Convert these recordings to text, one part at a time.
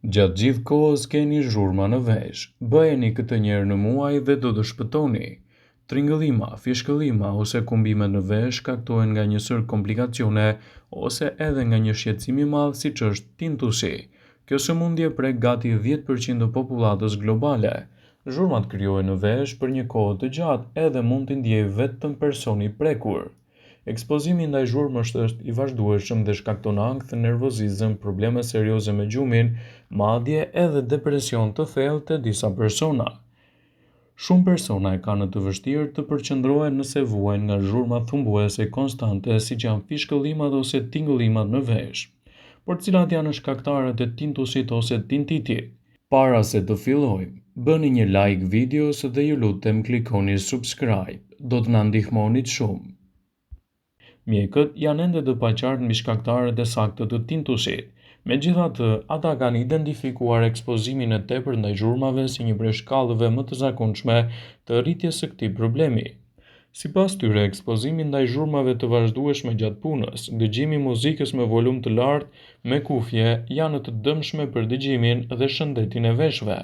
Gjatë gjithë kohës keni zhurma në vesh. Bëheni këtë njerë në muaj dhe do të shpëtoni. Tringëllima, fishkëllima ose kumbime në vesh shkaktohen nga një sër komplikacione ose edhe nga një shqetësim i madh siç është tintusi. Kjo sëmundje prek gati 10% të popullatës globale. Zhurmat krijohen në vesh për një kohë të gjatë edhe mund t'i ndjejë vetëm personi i prekur. Ekspozimi ndaj zhurmës është i vazhdueshëm dhe shkakton ankth, nervozizëm, probleme serioze me gjumin, madje edhe depresion të thellë te disa persona. Shumë persona e kanë të vështirë të përqendrohen nëse vuajnë nga zhurma thumbuese konstante siç janë fishkëllimat ose tingëllimat në vesh. Por cilat janë shkaktarët e tintusit ose tintitit? Para se të fillojmë, bëni një like videos dhe ju lutem klikoni subscribe. Do të na ndihmonit shumë. Mjekët janë ende të paqartë mbi shkaktarët e saktë të tintusit. Megjithatë, ata kanë identifikuar ekspozimin e tepërt ndaj zhurmave si një prej shkallëve më të zakonshme të rritjes së këtij problemi. Sipas tyre, ekspozimi ndaj zhurmave të vazhdueshme gjatë punës, dëgjimi i muzikës me volum të lartë me kufje janë të dëmshme për dëgjimin dhe shëndetin e veshëve.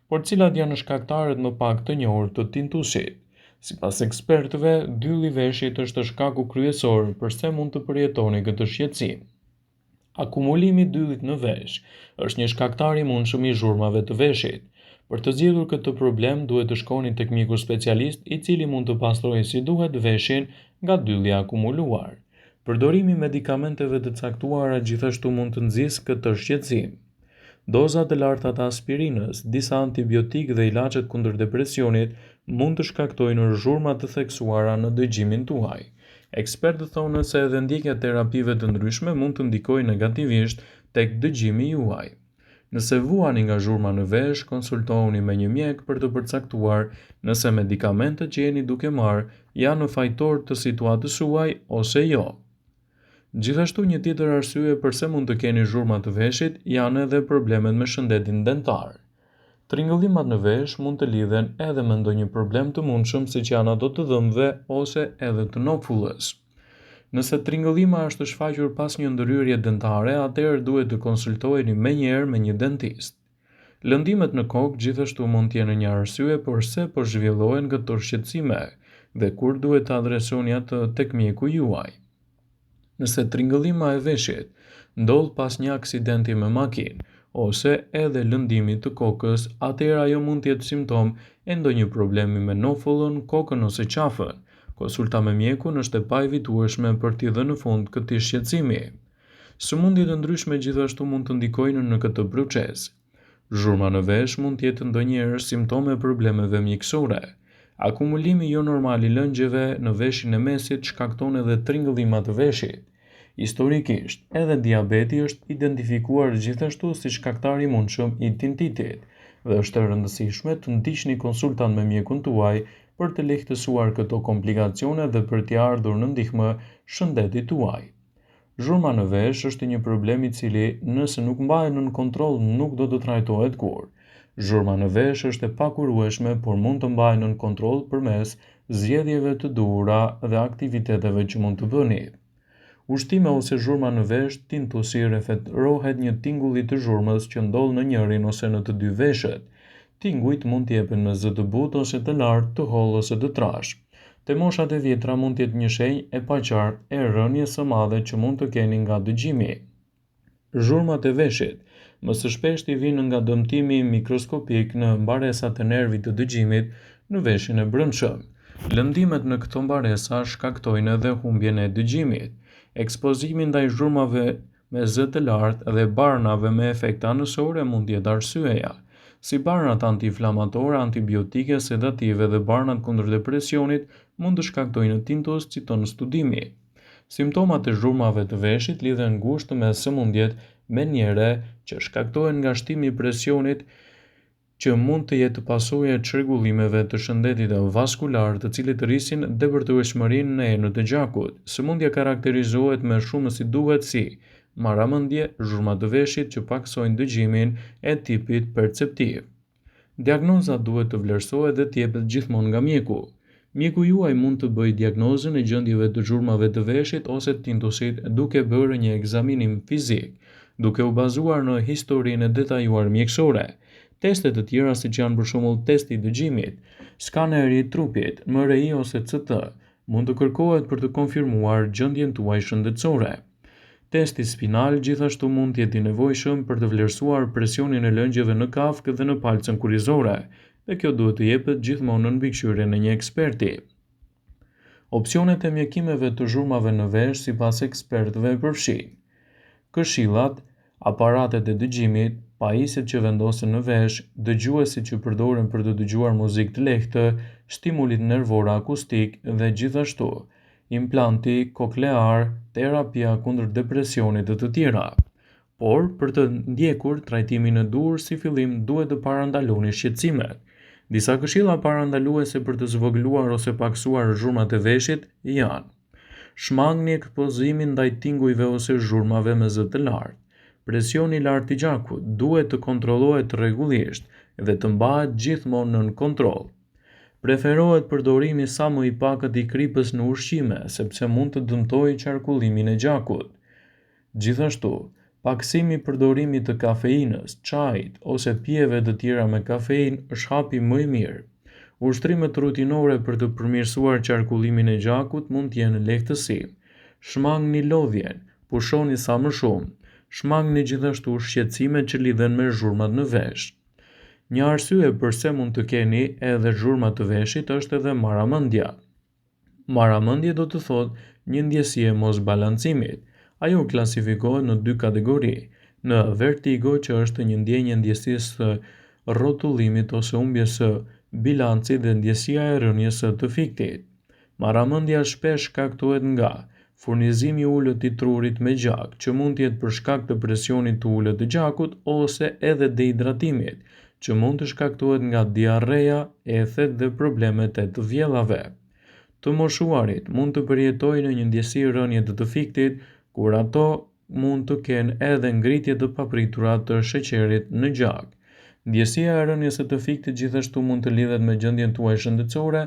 Por cilat janë shkaktarët më pak të njohur të tintusit? Sipas ekspertëve, dylli i veshit është shkaku kryesor pse mund të përjetoni këtë shqetësim. Akumulimi i dyllit në vesh është një shkaktar i mundshëm i zhurmave të veshit. Për të zgjidhur këtë problem, duhet të shkoni tek mjeku specialist i cili mund të pastrojë si duhet veshin nga dylli i akumuluar. Përdorimi i medikamenteve të caktuara gjithashtu mund të nxjisë këtë shqetësim. Dozat e larta të aspirinës, disa antibiotikë dhe ilaçet kundër depresionit mund të shkaktojnë zhurma të theksuara në dëgjimin tuaj. Ekspertët thonë se edhe ndjekja e terapive të ndryshme mund të ndikojë negativisht tek dëgjimi juaj. Nëse vuani nga zhurma në vesh, konsultohuni me një mjek për të përcaktuar nëse medikamentet që jeni duke marrë janë në fajtor të situatës suaj ose jo. Gjithashtu një tjetër arsye pse mund të keni zhurma të veshit janë edhe problemet me shëndetin dentar. Tringëllimat në vesh mund të lidhen edhe me ndonjë problem të mundshëm siç janë ato të dhëmbëve ose edhe të nofullës. Nëse tringëllima është shfaqur pas një ndërhyrje dentare, atëherë duhet të konsultoheni menjëherë me një dentist. Lëndimet në kokë gjithashtu mund të jenë një arsye pse po zhvillohen këto shqetësime dhe kur duhet të adresoni atë tek mjeku juaj. Nëse tringëllima e veshit ndodh pas një aksidenti me makinë ose edhe lëndimit të kokës, atëherë ajo mund të jetë simptom e ndonjë problemi me nofullën, kokën ose qafën. Konsulta me mjekun është e paevitueshme për t'i dhënë fund këtij shqetësimi. Sëmundje të ndryshme gjithashtu mund të ndikojnë në këtë proces. Zhurma në vesh mund të jetë ndonjëherë simptom e problemeve mjekësore. Akumulimi jo normal i lëngjeve në veshin e mesit shkakton edhe tringëllima të veshit. Historikisht, edhe diabeti është identifikuar gjithashtu si shkaktar i mundshëm i tintitit dhe është e rëndësishme të ndiqni konsultat me mjekun tuaj për të lehtësuar këto komplikacione dhe për t'i ardhur në ndihmë shëndetit tuaj. Zhurma në vesh është një problem i cili nëse nuk mbahet nën kontroll nuk do të trajtohet kurrë. Zhurma në vesh është e pakurueshme, por mund të mbahet nën kontroll përmes zgjedhjeve të duhura dhe aktiviteteve që mund të bëni. Ushtime ose zhurma në vesh, tintusi referohet një tingulli të zhurmës që ndodh në njërin ose në të dy veshët. Tingujt mund të jepen me zë të butë ose të lartë, të hollë ose të trashë. Te moshat e vjetra mund të jetë një shenjë e paqartë e rënies së madhe që mund të keni nga dëgjimi. Zhurmat e veshit më së shpeshti vijnë nga dëmtimi mikroskopik në mbaresat e nervit të dëgjimit në veshin e brendshëm. Lëndimet në këto mbaresa shkaktojnë edhe humbjen e dëgjimit. Ekspozimi ndaj zhurmave me zë të lartë dhe barnave me efekte anësore mund të jetë arsyeja. Si barnat antiinflamatore, antibiotike, sedative dhe barnat kundër depresionit mund të shkaktojnë tintus, citon studimi. Simptomat e zhurmave të veshit lidhen ngushtë me sëmundjet menjere që shkaktohen nga shtimi i presionit që mund të jetë pasojë e çrregullimeve të shëndetit vaskular, të cilët rrisin depërtueshmërinë në enët e gjakut. Sëmundja karakterizohet me shumë si duhet si marramendje, zhurma të veshit që paksojnë dëgjimin e tipit perceptiv. Diagnoza duhet të vlerësohet dhe të jepet gjithmonë nga mjeku. Mjeku juaj mund të bëjë diagnozën e gjendjeve të zhurmave të veshit ose tintusit duke bërë një ekzaminim fizik. duke u bazuar në historinë e detajuar mjekësore. Testet të tjera siç janë për shembull testi i dëgjimit, skaneri i trupit, MRI ose CT, mund të kërkohet për të konfirmuar gjendjen tuaj shëndetësore. Testi spinal gjithashtu mund të jetë i nevojshëm për të vlerësuar presionin e lëngjeve në kafkë dhe në palcën kurrizore, dhe kjo duhet të jepet gjithmonë në mbikëqyrjen e një eksperti. Opsionet e mjekimeve të zhurmave në vesh sipas ekspertëve përfshijnë këshillat, aparatet e dëgjimit, pajisjet që vendosen në vesh, dëgjuesit që përdoren për të dëgjuar muzikë të lehtë, stimulit nervor akustik dhe gjithashtu implanti koklear, terapia kundër depresionit dhe të tjera. Por, për të ndjekur trajtimin e dur, si fillim duhet të parandaloni shqetësimet. Disa këshilla parandaluese për të zvogëluar ose paksuar zhurmat e veshit janë: shmangni ekspozimin ndaj tingujve ose zhurmave me zë të lartë. Presioni i lartë i gjakut duhet të kontrollohet rregullisht dhe të mbahet gjithmonë nën kontroll. Preferohet përdorimi sa më i pakët i kripës në ushqime, sepse mund të dëmtojë qarkullimin e gjakut. Gjithashtu, paksimi i përdorimit të kafeinës, çajit ose pijeve të tjera me kafeinë është hapi më i mirë. Ushtrimet rutinore për të përmirësuar qarkullimin e gjakut mund të jenë lehtësi. Shmangni lodhjen, pushoni sa më shumë. Shmangni gjithashtu shqetësimet që lidhen me zhurmat në vesh. Një arsye pse mund të keni edhe zhurma të veshit është edhe marramendja. Marramendje do të thotë një ndjesi e mosbalancimit. Ajo klasifikohet në dy kategori: në vertigo, që është një ndjenjë ndjesisë së rrotullimit ose humbjes së bilancit, dhe ndjesia e rënies së të fiktit. Marramendja shpesh shkaktohet nga furnizimi i ulët i trurit me gjak, që mund të jetë për shkak të presionit të ulët të gjakut ose edhe dehidratimit, që mund të shkaktohet nga diarrea, ethet dhe problemet e të vjellave. Të moshuarit mund të përjetojnë në një ndjesi rënie të fiktit, kur ato mund të kenë edhe ngritje të papritura të sheqerit në gjak. Ndjesia e rënies së të fiktit gjithashtu mund të lidhet me gjendjen tuaj shëndetësore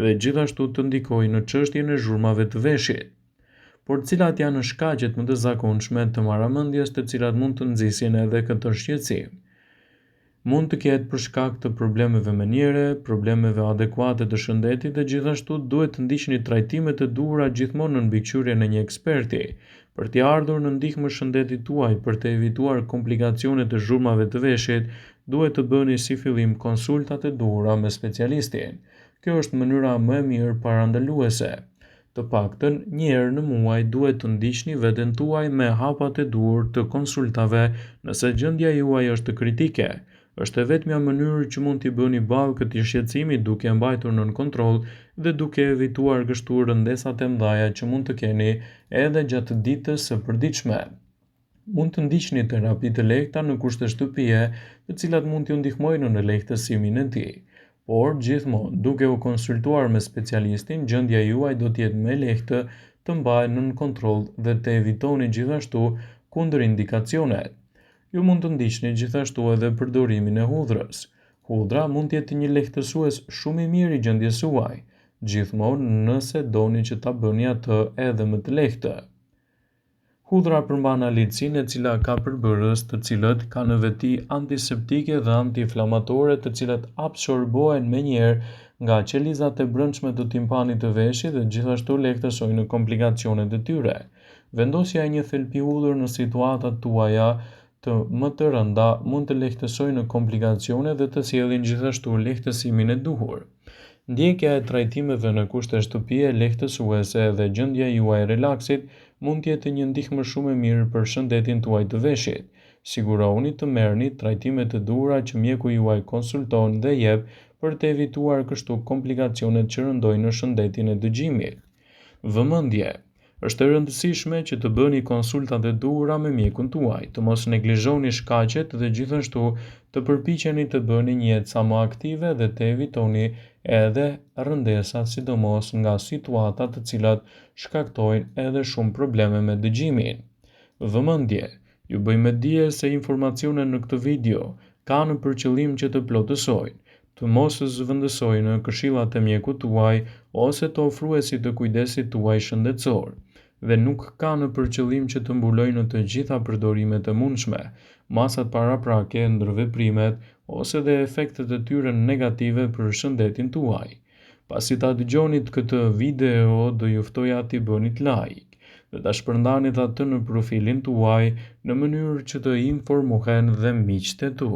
dhe gjithashtu të ndikojë në çështjen e zhurmave të veshit. Por cilat janë shkaqet më të zakonshme të marramendjes, të cilat mund të nxisin edhe këtë shqetësim? Mund të ketë për shkak të problemeve meniere, problemeve adekuate të shëndetit, dhe gjithashtu duhet të ndiqni trajtimet e duhura gjithmonë në mbikëqyrjen e një eksperti, për t'i ardhur në ndihmë shëndetit tuaj. Për të evituar komplikacionet e zhurmave të veshit, duhet të bëni si fillim konsultat e duhura me specialistin. Kjo është mënyra më e mirë parandaluese. Të paktën një herë në muaj duhet të ndiqni veten tuaj me hapat e duhur të konsultave nëse gjendja juaj është kritike. Është e vetmja mënyrë që mund t'i bëni ballë këtij shqetësimi duke mbajtur nën kontroll dhe duke evituar kështu rëndesat e mëdha që mund të keni edhe gjatë ditës së përditshme. Mund të ndiqni terapi të lehta në kushte shtëpie, të cilat mund t'ju ndihmojnë në lehtësimin e tij. Por gjithmonë, duke u konsultuar me specialistin, gjendja juaj do të jetë më e lehtë të mbahet nën kontroll dhe të evitoni gjithashtu kundërindikacionet. Ju mund të ndiqni gjithashtu edhe përdorimin e hudhrës. Hudhra mund të jetë një lehtësues shumë i mirë i gjendjes suaj, gjithmonë nëse doni që ta bëni atë edhe më të lehtë. Hudhra përmban alitsin, e cila ka përbërës të cilët kanë veti antiseptike dhe antiinflamatore, të cilat absorbohen menjëherë nga qelizat e brendshme të timpanit të veshit dhe gjithashtu lehtësojnë komplikacionet e tyre. Vendosja e një thelbi hudhër në situatat tuaja të më të rënda mund të lehtësojnë në komplikacione dhe të sjellin gjithashtu lehtësimin e duhur. Ndjekja e trajtimeve në kushte shtëpie lehtësuese dhe gjendja juaj e relaksit mund të jetë një ndihmë shumë e mirë për shëndetin tuaj të veshit. Sigurohuni të merrni trajtimet e duhura që mjeku juaj konsulton dhe jep, për të evituar kështu komplikacionet që rëndojnë në shëndetin e dëgjimit. Vëmendje. Është e rëndësishme që të bëni konsultat e duhura me mjekun tuaj, të mos neglizhoni shkaqet dhe gjithashtu të përpiqeni të bëni një jetë sa më aktive dhe të evitoni edhe rëndesat, sidomos nga situata të cilat shkaktojnë edhe shumë probleme me dëgjimin. Vëmendje. Ju bëj me dije se informacionet në këtë video kanë për qëllim që të plotësojnë, të mos zëvendësojnë këshillat e mjekut tuaj ose të ofruesit të kujdesit tuaj shëndetësor. dhe nuk ka në përqëllim që të mbulojë në të gjitha përdorimet e mundshme, masat paraprake, ndërveprimet ose dhe efektet e tyre negative për shëndetin tuaj. Pasi ta dëgjonit këtë video, do ju ftoja t'i bënit like dhe ta shpërndanit atë në profilin tuaj në mënyrë që të informohen dhe miqtë e tu.